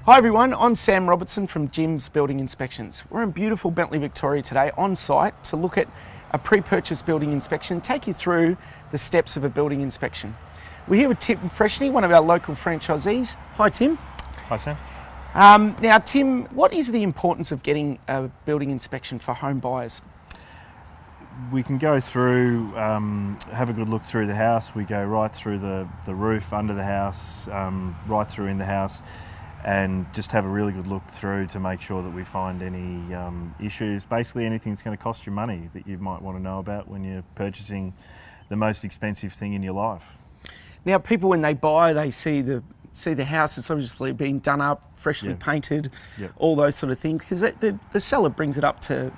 Hi everyone, I'm Sam Robertson from Jim's Building Inspections. We're in beautiful Bentley, Victoria today on site to look at a pre-purchase building inspection, take you through the steps of a building inspection. We're here with Tim Freshney, one of our local franchisees. Hi Tim. Hi Sam. Now Tim, what is the importance of getting a building inspection for home buyers? We can go through, have a good look through the house. We go right through the roof, under the house, right through in the house, and just have a really good look through to make sure that we find any issues. Basically anything that's going to cost you money that you might want to know about when you're purchasing the most expensive thing in your life. Now people, when they buy, they see the house, it's obviously been done up, freshly painted, all those sort of things, because the seller brings it up to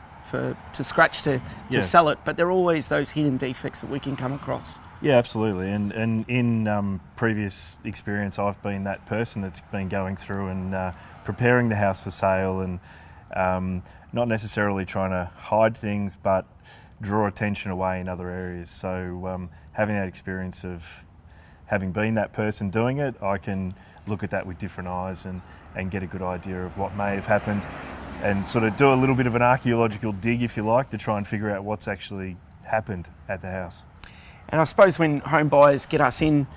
scratch to sell it, but there are always those hidden defects that we can come across. Yeah, absolutely. And in previous experience, I've been that person that's been going through and preparing the house for sale, and not necessarily trying to hide things, but draw attention away in other areas. So having that experience of having been that person doing it, I can look at that with different eyes and get a good idea of what may have happened, and sort of do a little bit of an archaeological dig, if you like, to try and figure out what's actually happened at the house. And I suppose when home buyers get us in,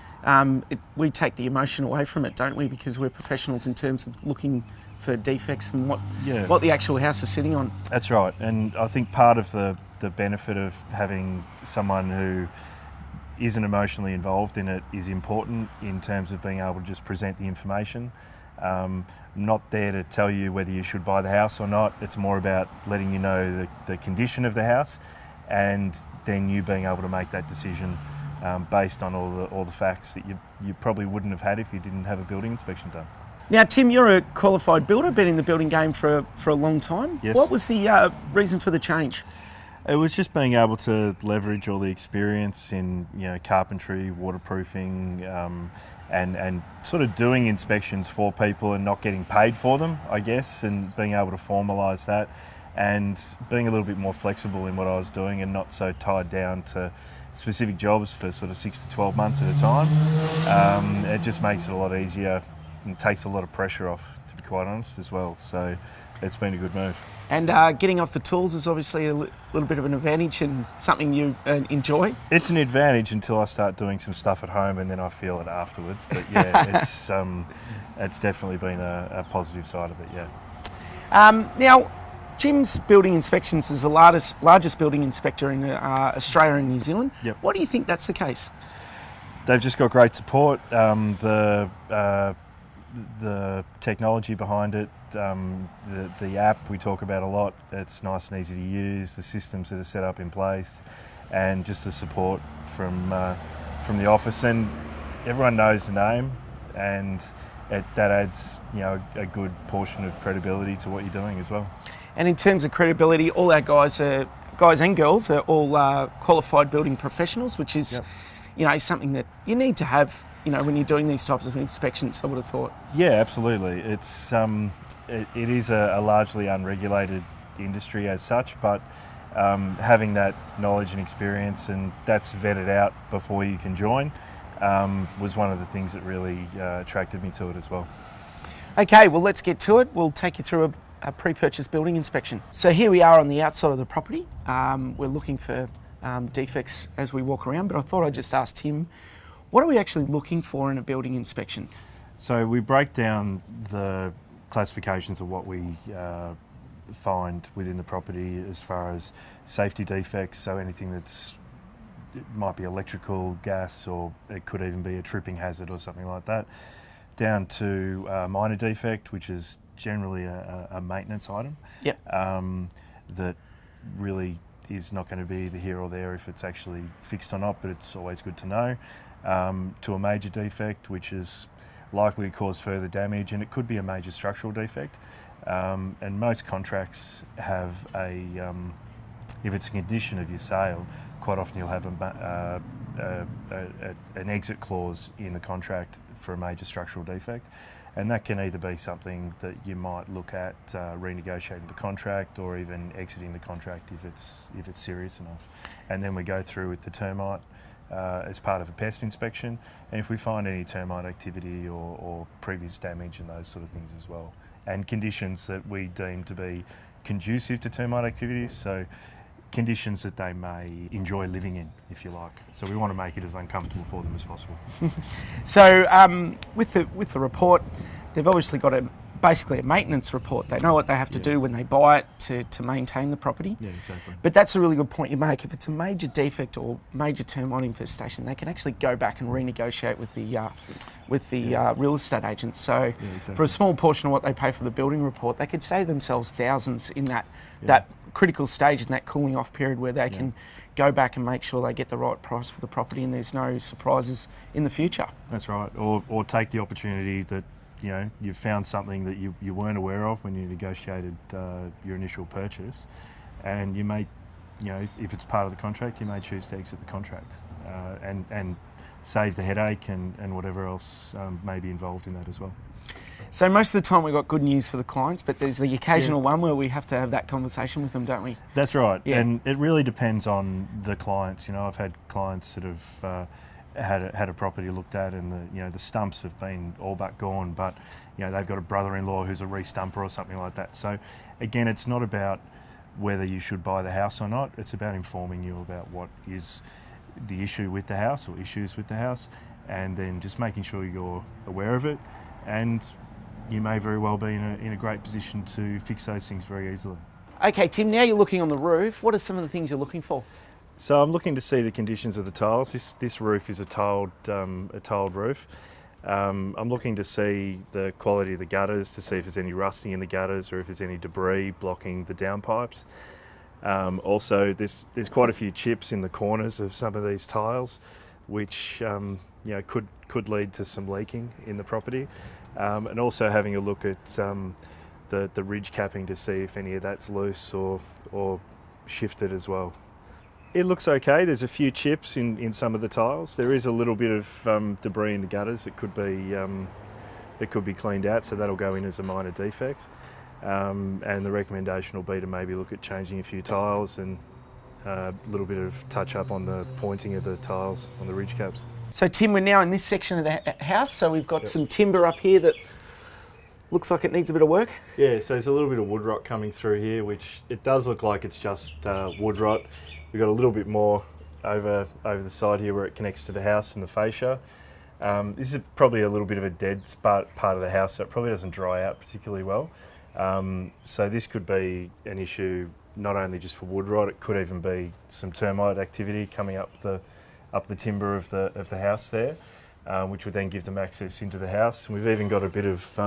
we take the emotion away from it, don't we? Because we're professionals in terms of looking for defects and what the actual house is sitting on. That's right. And I think part of the benefit of having someone who isn't emotionally involved in it is important in terms of being able to just present the information. Not there to tell you whether you should buy the house or not. It's more about letting you know the condition of the house, and then you being able to make that decision based on all the facts that you probably wouldn't have had if you didn't have a building inspection done. Now Tim, you're a qualified builder, been in the building game for a long time. Yes. What was the reason for the change? It was just being able to leverage all the experience in carpentry, waterproofing, and sort of doing inspections for people and not getting paid for them, I guess, and being able to formalise that, and being a little bit more flexible in what I was doing and not so tied down to specific jobs for sort of 6 to 12 months at a time. It just makes it a lot easier and takes a lot of pressure off, to be quite honest, as well. So it's been a good move. And getting off the tools is obviously a little bit of an advantage and something you enjoy. It's an advantage until I start doing some stuff at home, and then I feel it afterwards. But yeah, it's definitely been a positive side of it. Yeah. Now, Jim's Building Inspections is the largest building inspector in Australia and New Zealand. Yep. Why do you think that's the case? They've just got great support. The technology behind it, the app we talk about a lot, it's nice and easy to use, the systems that are set up in place, and just the support from the office, and everyone knows the name, and that adds a good portion of credibility to what you're doing as well. And in terms of credibility, all our guys and girls are all qualified building professionals, which is something that you need to have when you're doing these types of inspections, I would have thought. Yeah, absolutely. It's it is a largely unregulated industry as such, but having that knowledge and experience, and that's vetted out before you can join, was one of the things that really attracted me to it as well. Okay, well let's get to it. We'll take you through a pre-purchase building inspection. So here we are on the outside of the property. We're looking for defects as we walk around, but I thought I'd just ask Tim, what are we actually looking for in a building inspection? So we break down the classifications of what we find within the property as far as safety defects, so anything it might be electrical, gas, or it could even be a tripping hazard or something like that, down to minor defect, which is generally a maintenance item. Yep. That really is not going to be either here or there if it's actually fixed or not, but it's always good to know. To a major defect, which is likely to cause further damage, and it could be a major structural defect. And most contracts have if it's a condition of your sale, quite often you'll have an exit clause in the contract for a major structural defect. And that can either be something that you might look at renegotiating the contract, or even exiting the contract if it's serious enough. And then we go through with the termite as part of a pest inspection, and if we find any termite activity or previous damage and those sort of things as well, and conditions that we deem to be conducive to termite activities, so conditions that they may enjoy living in, if you like. So we want to make it as uncomfortable for them as possible. So with the report, they've obviously got basically a maintenance report. They know what they have to do when they buy it to maintain the property. Yeah, exactly. But that's a really good point you make. If it's a major defect or major termite infestation, they can actually go back and renegotiate with the real estate agent. So for a small portion of what they pay for the building report, they could save themselves thousands in that critical stage, in that cooling off period, where they can go back and make sure they get the right price for the property and there's no surprises in the future. That's right. Or take the opportunity that you've found something that you weren't aware of when you negotiated your initial purchase, and you may, if it's part of the contract, you may choose to exit the contract and save the headache and whatever else may be involved in that as well. So most of the time we've got good news for the clients, but there's the occasional one where we have to have that conversation with them, don't we? That's right. Yeah. And it really depends on the clients. I've had clients that have had a property looked at, and the stumps have been all but gone, but they've got a brother-in-law who's a re-stumper or something like that. So again, it's not about whether you should buy the house or not. It's about informing you about what is the issue with the house or issues with the house, and then just making sure you're aware of it, and you may very well be in a great position to fix those things very easily. Okay, Tim, now you're looking on the roof. What are some of the things you're looking for? So I'm looking to see the conditions of the tiles. This roof is a tiled roof. I'm looking to see the quality of the gutters, to see if there's any rusting in the gutters or if there's any debris blocking the downpipes. Also, there's quite a few chips in the corners of some of these tiles, which could lead to some leaking in the property. And also having a look at the ridge capping to see if any of that's loose or shifted as well. It looks okay. There's a few chips in some of the tiles. There is a little bit of debris in the gutters that could be cleaned out, so that'll go in as a minor defect. And the recommendation will be to maybe look at changing a few tiles and a little bit of touch up on the pointing of the tiles on the ridge caps. So Tim, we're now in this section of the house, so we've got some timber up here that looks like it needs a bit of work. Yeah, so there's a little bit of wood rot coming through here, which it does look like it's just wood rot. We've got a little bit more over the side here where it connects to the house and the fascia. This is probably a little bit of a dead part of the house, so it probably doesn't dry out particularly well. So this could be an issue not only just for wood rot, it could even be some termite activity coming up the timber of the house there, which would then give them access into the house. And we've even got a bit of,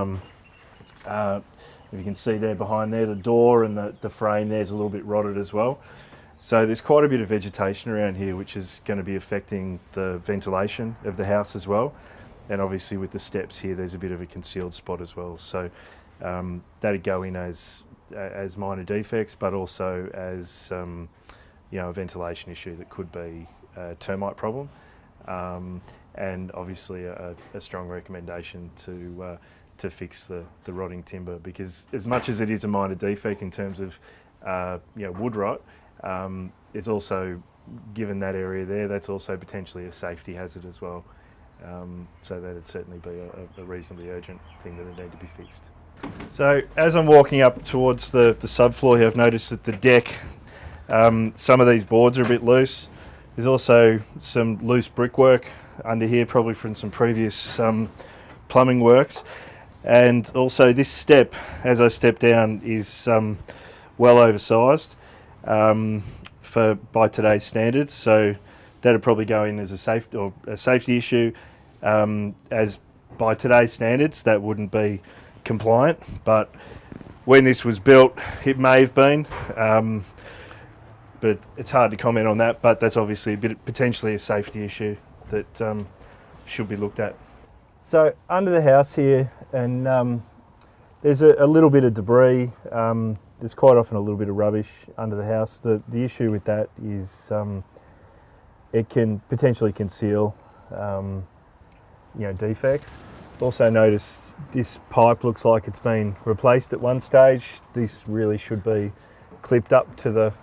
if you can see there behind there, the door and the frame there's a little bit rotted as well. So there's quite a bit of vegetation around here, which is going to be affecting the ventilation of the house as well. And obviously with the steps here, there's a bit of a concealed spot as well. So that'd go in as minor defects, but also as a ventilation issue that could be a termite problem. And obviously a strong recommendation to fix the rotting timber, because as much as it is a minor defect in terms of wood rot, it's also, given that area there, that's also potentially a safety hazard as well. So that'd certainly be a reasonably urgent thing that would need to be fixed. So as I'm walking up towards the subfloor here, I've noticed that the deck, some of these boards are a bit loose. There's also some loose brickwork under here, probably from some previous plumbing works. And also this step, as I step down, is well oversized by today's standards. So that'd probably go in as a safety issue. As by today's standards, that wouldn't be compliant, but when this was built, it may have been. But it's hard to comment on that, but that's obviously potentially a safety issue that should be looked at. So under the house here, and there's a little bit of debris. There's quite often a little bit of rubbish under the house. The issue with that is it can potentially conceal defects. Also notice this pipe looks like it's been replaced at one stage. This really should be clipped up to the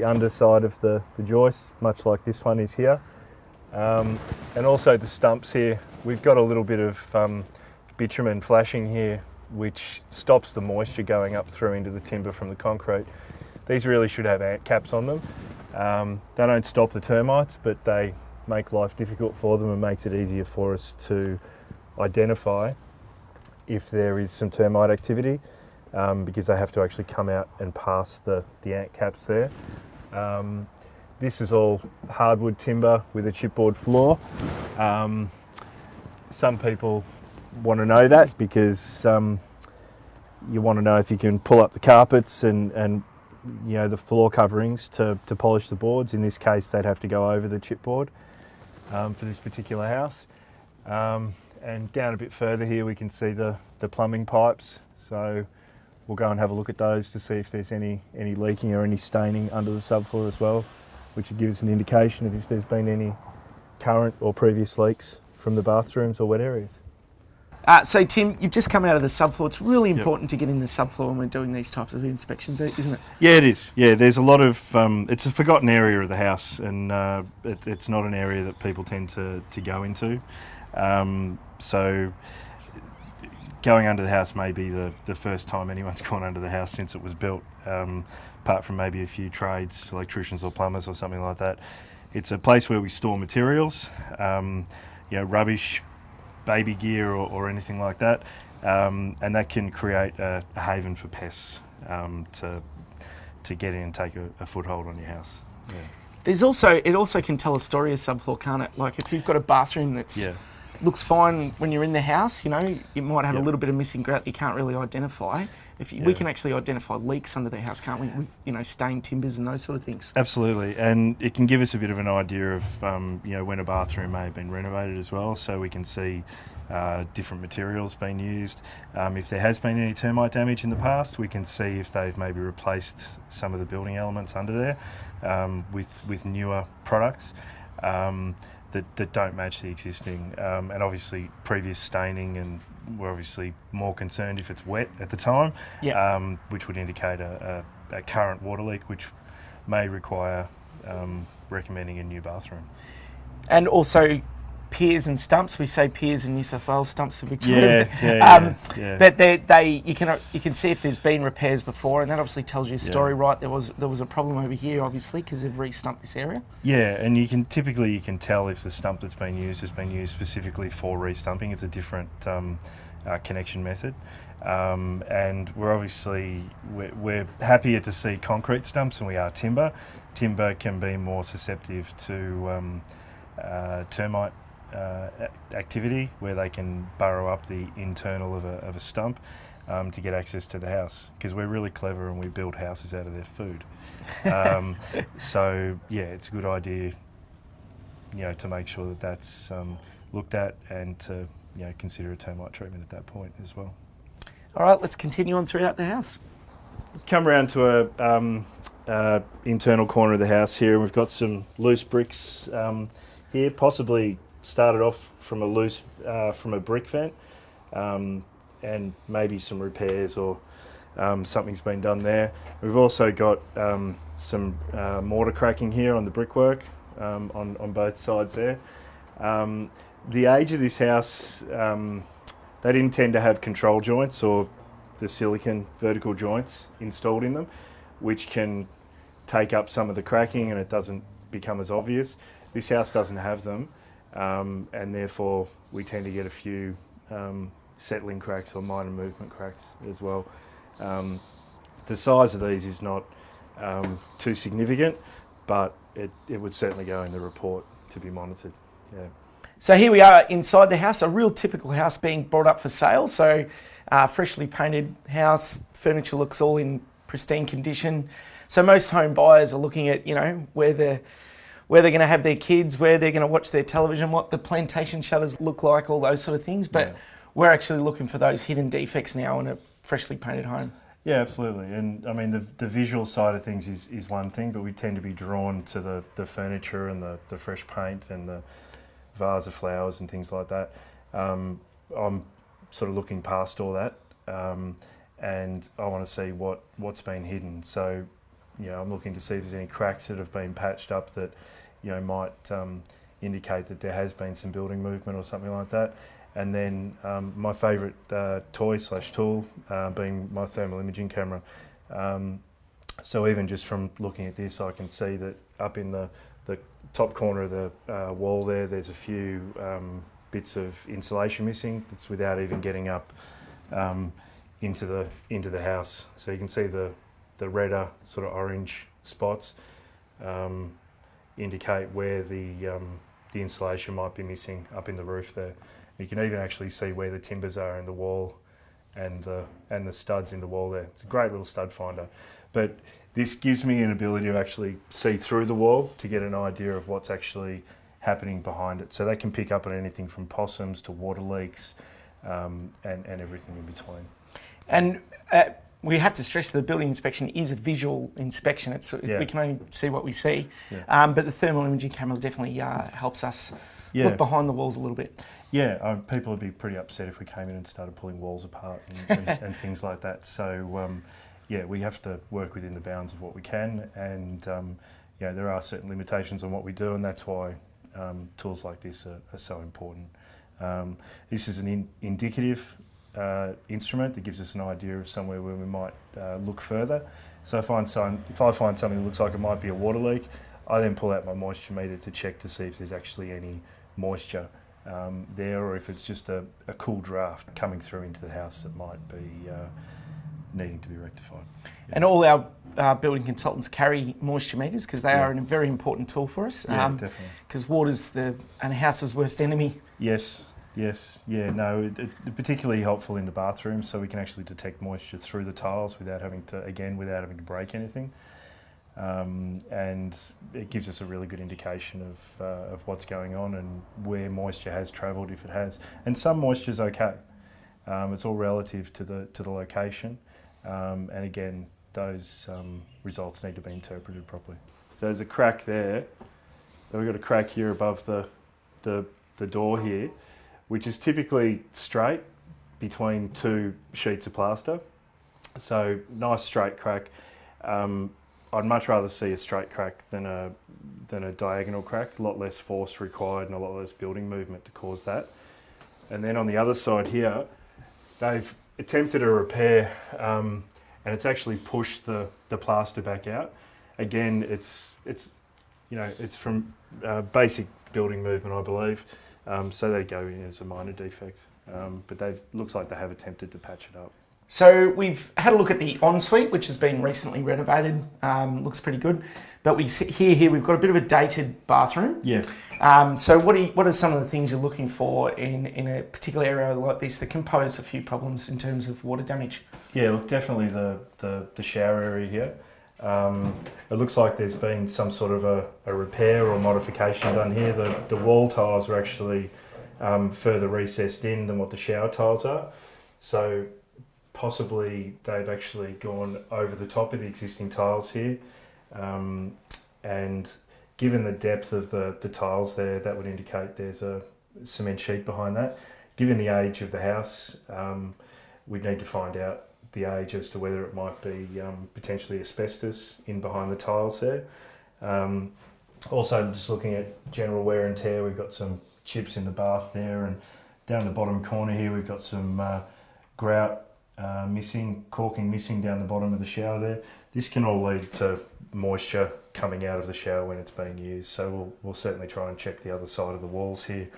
underside of the joist, much like this one is here. And also the stumps here, we've got a little bit of bitumen flashing here, which stops the moisture going up through into the timber from the concrete. These really should have ant caps on them. They don't stop the termites, but they make life difficult for them and makes it easier for us to identify if there is some termite activity, because they have to actually come out and pass the ant caps there. This is all hardwood timber with a chipboard floor. Some people want to know that because you want to know if you can pull up the carpets and you know, the floor coverings to polish the boards. In this case, they'd have to go over the chipboard for this particular house. And down a bit further here, we can see the plumbing pipes. So we'll go and have a look at those to see if there's any leaking or any staining under the subfloor as well, which would give us an indication of if there's been any current or previous leaks from the bathrooms or wet areas. So Tim, you've just come out of the subfloor. It's really important to get in the subfloor when we're doing these types of inspections, isn't it? Yeah, it is. Yeah, there's a lot of, it's a forgotten area of the house, and it's not an area that people tend to go into. So going under the house may be the first time anyone's gone under the house since it was built, apart from maybe a few trades, electricians or plumbers or something like that. It's a place where we store materials, you know, rubbish, baby gear or anything like that, and that can create a haven for pests to get in and take a foothold on your house. Yeah. There's also, it also can tell a story of subfloor, can't it? Like if you've got a bathroom that's looks fine when you're in the house, you know, you might have a little bit of missing grout that you can't really identify. We can actually identify leaks under the house, can't we, with, you know, stained timbers and those sort of things. Absolutely, and it can give us a bit of an idea of you know, when a bathroom may have been renovated as well, so we can see different materials being used. If there has been any termite damage in the past, we can see if they've maybe replaced some of the building elements under there with newer products that don't match the existing, and obviously previous staining, and we're obviously more concerned if it's wet at the time, which would indicate a current water leak, which may require recommending a new bathroom. And also piers and stumps. We say piers in New South Wales, stumps in Victoria. That you can see if there's been repairs before, and that obviously tells you a story, right? There was a problem over here, obviously, because they've re-stumped this area. Yeah, and you can tell if the stump that's been used has been used specifically for re-stumping. It's a different connection method, and we're happier to see concrete stumps than we are timber. Timber can be more susceptible to termite activity, where they can burrow up the internal of a stump to get access to the house, because we're really clever and we build houses out of their food. So yeah, it's a good idea, you know, to make sure that that's looked at, and to, you know, consider a termite treatment at that point as well. All right, let's continue on throughout the house. Come around to a internal corner of the house here, and we've got some loose bricks here, possibly started off from a brick vent, and maybe some repairs or something's been done there. We've also got some mortar cracking here on the brickwork on both sides there. The age of this house, they didn't tend to have control joints or the silicon vertical joints installed in them, which can take up some of the cracking and it doesn't become as obvious. This house doesn't have them, and therefore we tend to get a few settling cracks or minor movement cracks as well. The size of these is not too significant, but it would certainly go in the report to be monitored. Yeah. So here we are inside the house, a real typical house being brought up for sale. So freshly painted house, furniture looks all in pristine condition. So most home buyers are looking at, you know, where they're going to have their kids, where they're going to watch their television, what the plantation shutters look like, all those sort of things. But we're actually looking for those hidden defects now in a freshly painted home. Yeah, absolutely. And I mean, the visual side of things is one thing, but we tend to be drawn to the furniture and the fresh paint and the vase of flowers and things like that. I'm sort of looking past all that, and I want to see what's been hidden. So, you know, I'm looking to see if there's any cracks that have been patched up that, you know, might indicate that there has been some building movement or something like that. And then my favourite toy/tool being my thermal imaging camera. So even just from looking at this, I can see that up in the top corner of the wall there's a few bits of insulation missing. It's without even getting up into the house. So you can see the redder sort of orange spots indicate where the insulation might be missing up in the roof there. You can even actually see where the timbers are in the wall and the studs in the wall there. It's a great little stud finder. But this gives me an ability to actually see through the wall to get an idea of what's actually happening behind it. So they can pick up on anything from possums to water leaks and everything in between. And we have to stress the building inspection is a visual inspection. We can only see what we see. Yeah. But the thermal imaging camera definitely helps us look behind the walls a little bit. Yeah, people would be pretty upset if we came in and started pulling walls apart and things like that. So, we have to work within the bounds of what we can, and there are certain limitations on what we do, and that's why tools like this are so important. This is an indicative instrument that gives us an idea of somewhere where we might look further. So if I find something that looks like it might be a water leak, I then pull out my moisture meter to check to see if there's actually any moisture there, or if it's just a cool draft coming through into the house that might be needing to be rectified. And all our building consultants carry moisture meters because they are a very important tool for us. Yeah, definitely. Because water's a house's worst enemy. Yes. No, it's particularly helpful in the bathroom, so we can actually detect moisture through the tiles without having to break anything. And it gives us a really good indication of what's going on and where moisture has travelled, if it has. And some moisture's okay. It's all relative to the location. And again, those results need to be interpreted properly. So there's a crack there. Then we've got a crack here above the door here, which is typically straight between two sheets of plaster. So nice straight crack. I'd much rather see a straight crack than a diagonal crack. A lot less force required and a lot less building movement to cause that. And then on the other side here, they've attempted a repair and it's actually pushed the plaster back out. Again, it's from basic building movement, I believe. So they go in as a minor defect, but looks like they have attempted to patch it up. So we've had a look at the ensuite, which has been recently renovated. Looks pretty good. But we sit here we've got a bit of a dated bathroom. Yeah. So what are some of the things you're looking for in a particular area like this that can pose a few problems in terms of water damage? Yeah, look, definitely the shower area here. It looks like there's been some sort of a repair or modification done here. The wall tiles are actually further recessed in than what the shower tiles are. So possibly they've actually gone over the top of the existing tiles here. And given the depth of the tiles there, that would indicate there's a cement sheet behind that. Given the age of the house, we'd need to find out the age as to whether it might be potentially asbestos in behind the tiles there. Also, just looking at general wear and tear, we've got some chips in the bath there, and down the bottom corner here we've got some grout caulking missing down the bottom of the shower there. This can all lead to moisture coming out of the shower when it's being used, so we'll certainly try and check the other side of the walls here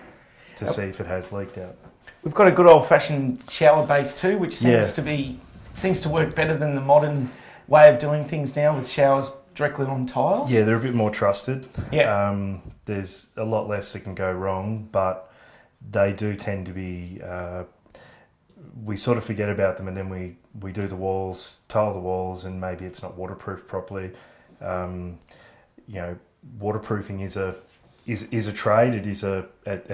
to see if it has leaked out. We've got a good old-fashioned shower base too, which seems to work better than the modern way of doing things now with showers directly on tiles. Yeah, they're a bit more trusted. Yeah. There's a lot less that can go wrong, but they do tend to be... we sort of forget about them, and then we do the walls, tile the walls, and maybe it's not waterproof properly. Waterproofing is a trade. It is a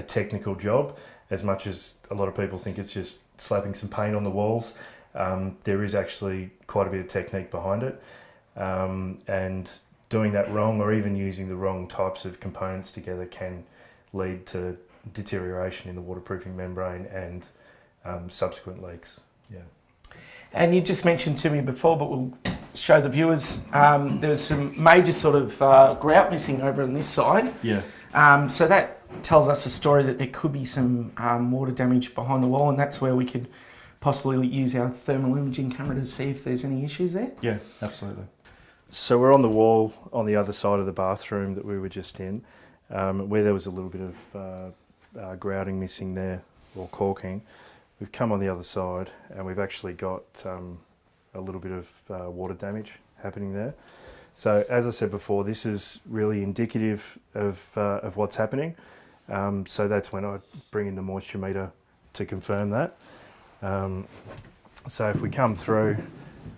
technical job, as much as a lot of people think it's just slapping some paint on the walls. There is actually quite a bit of technique behind it, and doing that wrong, or even using the wrong types of components together, can lead to deterioration in the waterproofing membrane and subsequent leaks. Yeah. And you just mentioned to me before, but we'll show the viewers, there's some major sort of grout missing over on this side. Yeah. So that tells us a story that there could be some water damage behind the wall, and that's where we could possibly use our thermal imaging camera to see if there's any issues there. Yeah, absolutely. So we're on the wall on the other side of the bathroom that we were just in, where there was a little bit of grouting missing there, or caulking. We've come on the other side and we've actually got a little bit of water damage happening there. So as I said before, this is really indicative of what's happening. So that's when I bring in the moisture meter to confirm that. So if we come through,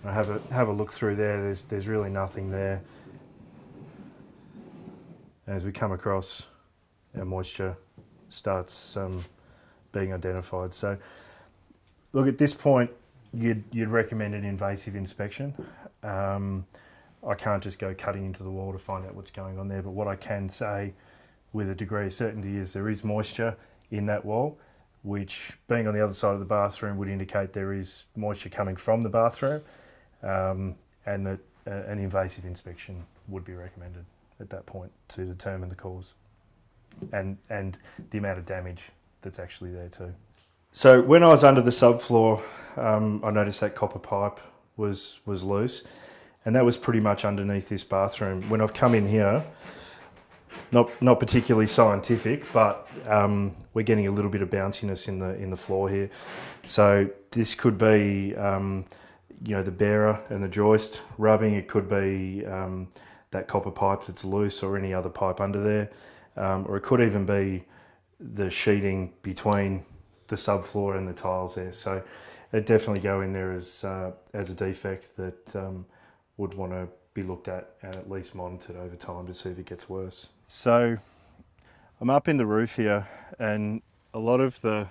I have a look through there, there's really nothing there. As we come across, our moisture starts being identified. So look, at this point, you'd recommend an invasive inspection. I can't just go cutting into the wall to find out what's going on there, but what I can say with a degree of certainty is there is moisture in that wall, which, being on the other side of the bathroom, would indicate there is moisture coming from the bathroom, and that an invasive inspection would be recommended at that point to determine the cause and the amount of damage that's actually there too. So when I was under the subfloor, I noticed that copper pipe was loose, and that was pretty much underneath this bathroom. When I've come in here, not particularly scientific, but we're getting a little bit of bounciness in the floor here. So this could be the bearer and the joist rubbing. It could be that copper pipe that's loose, or any other pipe under there, or it could even be the sheeting between the subfloor and the tiles there. So it'd definitely go in there as a defect that would want to be looked at least monitored over time to see if it gets worse. So I'm up in the roof here, and a lot of the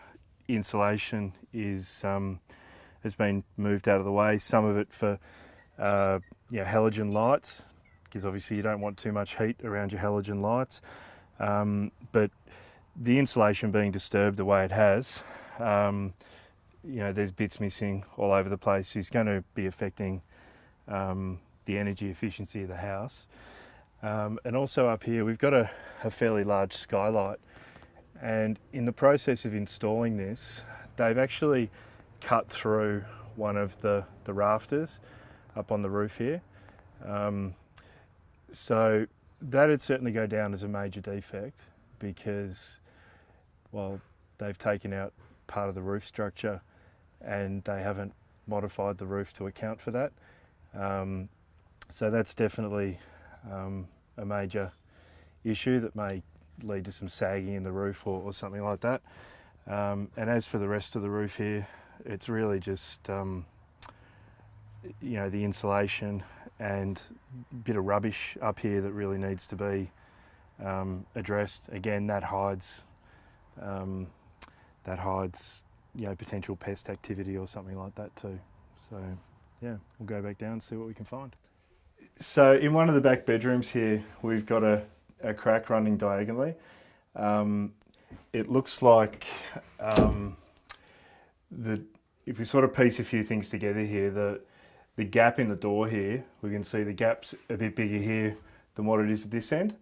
insulation has been moved out of the way. Some of it for halogen lights, because obviously you don't want too much heat around your halogen lights. But the insulation being disturbed the way it has, there's bits missing all over the place, is going to be affecting the energy efficiency of the house. And also up here, we've got a fairly large skylight. And in the process of installing this, they've actually cut through one of the rafters up on the roof here. So that'd certainly go down as a major defect, because, well, they've taken out part of the roof structure and they haven't modified the roof to account for that. So that's definitely a major issue that may lead to some sagging in the roof or something like that. And as for the rest of the roof here, it's really just the insulation and a bit of rubbish up here that really needs to be addressed. Again, that hides potential pest activity or something like that too. So yeah, we'll go back down and see what we can find. So in one of the back bedrooms here, we've got a crack running diagonally. It looks like if we sort of piece a few things together here, the gap in the door here, we can see the gap's a bit bigger here than what it is at this end.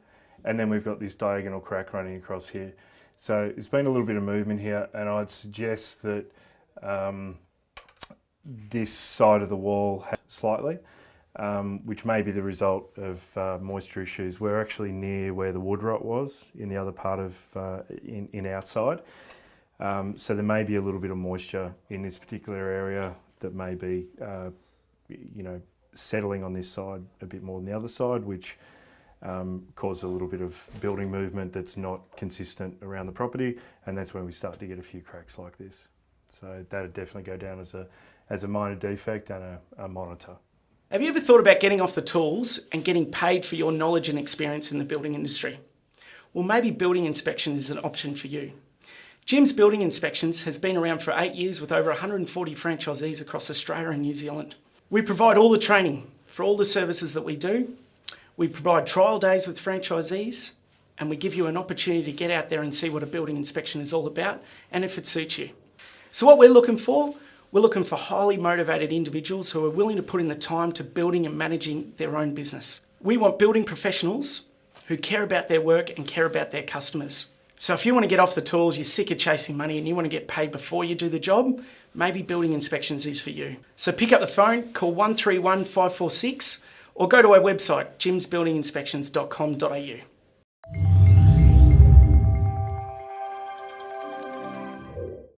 And then we've got this diagonal crack running across here. So there's been a little bit of movement here, and I'd suggest that this side of the wall has slightly, which may be the result of moisture issues. We're actually near where the wood rot was in the other part of in outside. So there may be a little bit of moisture in this particular area that may be settling on this side a bit more than the other side, which causes a little bit of building movement that's not consistent around the property, and that's when we start to get a few cracks like this. So that would definitely go down as a minor defect and a monitor. Have you ever thought about getting off the tools and getting paid for your knowledge and experience in the building industry? Well, maybe building inspection is an option for you. Jim's Building Inspections has been around for 8 years with over 140 franchisees across Australia and New Zealand. We provide all the training for all the services that we do. We provide trial days with franchisees, and we give you an opportunity to get out there and see what a building inspection is all about and if it suits you. So what we're looking for highly motivated individuals who are willing to put in the time to building and managing their own business. We want building professionals who care about their work and care about their customers. So if you want to get off the tools, you're sick of chasing money and you want to get paid before you do the job, maybe Building Inspections is for you. So pick up the phone, call 131 546 or go to our website, jimsbuildinginspections.com.au.